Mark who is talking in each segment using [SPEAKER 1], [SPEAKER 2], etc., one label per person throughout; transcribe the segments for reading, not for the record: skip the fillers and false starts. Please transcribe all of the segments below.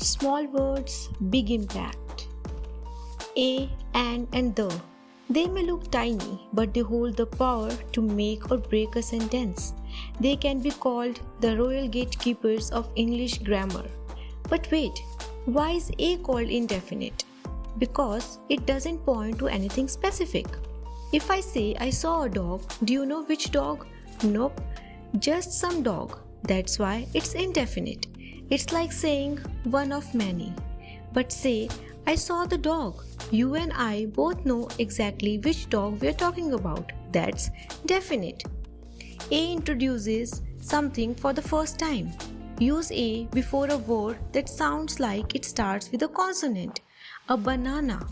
[SPEAKER 1] Small words, big impact. A, and the. They may look tiny, but they hold the power to make or break a sentence. They can be called the royal gatekeepers of English grammar. But wait, why is A called indefinite? Because it doesn't point to anything specific. If I say I saw a dog, do you know which dog? Nope, just some dog. That's why it's indefinite. It's like saying one of many. But say, I saw the dog. You and I both know exactly which dog we are talking about. That's definite. A introduces something for the first time. Use A before a word that sounds like it starts with a consonant. A banana,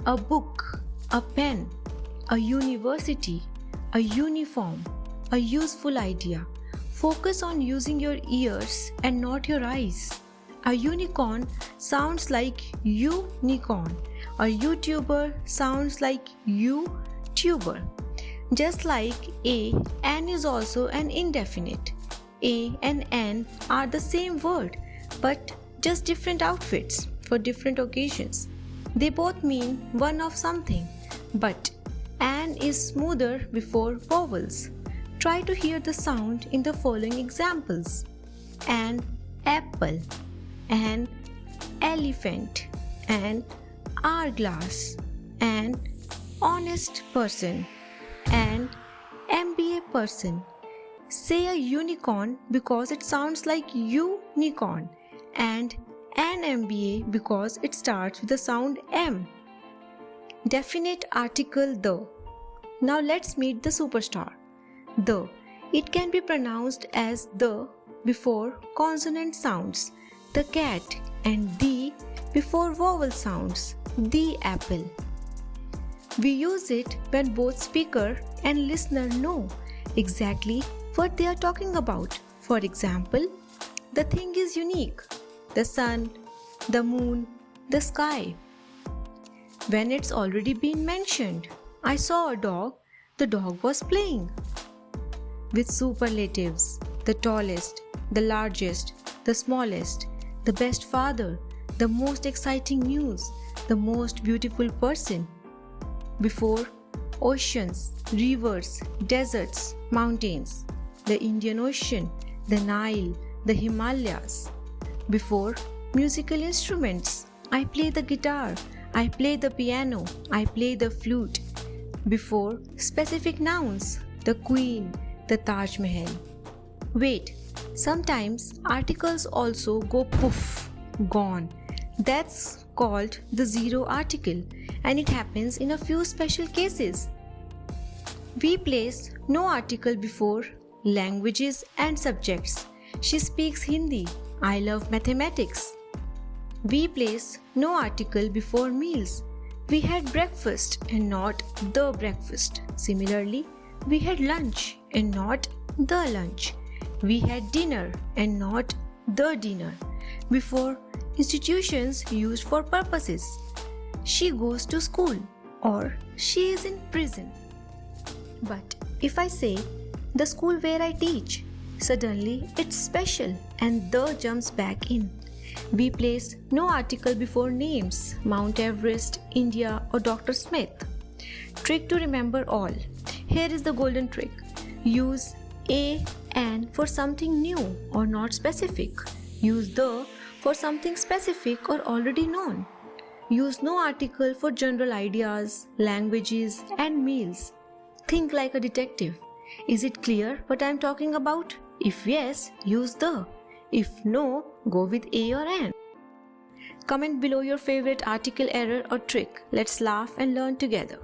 [SPEAKER 1] a book, a pen, a university, a uniform, a useful idea. Focus on using your ears and not your eyes. A unicorn sounds like unicorn. A YouTuber sounds like YouTuber. Just like A, an is also an indefinite. A and an are the same word, but just different outfits for different occasions. They both mean one of something, but an is smoother before vowels. Try to hear the sound in the following examples. An apple, an elephant, an hourglass, an honest person, an MBA person. Say a unicorn because it sounds like unicorn, and an MBA because it starts with the sound M. Definite article the. Now let's meet the superstar. The. It can be pronounced as the before consonant sounds, the cat, and the before vowel sounds, the apple. We use it when both speaker and listener know exactly what they are talking about. For example, the thing is unique. The sun, the moon, the sky. When it's already been mentioned, I saw a dog, the dog was playing. With superlatives, the tallest, the largest, the smallest, the best father, the most exciting news, the most beautiful person. Before oceans, rivers, deserts, mountains, the Indian Ocean, the Nile, the Himalayas. Before musical instruments, I play the guitar, I play the piano, I play the flute. Before specific nouns, the Queen, the Taj Mahal. Wait, sometimes articles also go poof, gone. That's called the zero article, and it happens in a few special cases. We place no article before languages and subjects. She speaks Hindi. I love mathematics. We place no article before meals. We had breakfast and not the breakfast. Similarly, we had lunch and not the lunch. We had dinner and not the dinner. Before institutions used for purposes. She goes to school or she is in prison. But if I say the school where I teach, suddenly it's special and the jumps back in. We place no article before names, Mount Everest, India or Dr. Smith. Trick to remember all. Here is the golden trick. Use a and for something new or not specific. Use the for something specific or already known. Use no article for general ideas, languages and meals. Think like a detective. Is it clear what I am talking about? If yes, use the. If no, go with a or an. Comment below your favorite article error or trick. Let's laugh and learn together.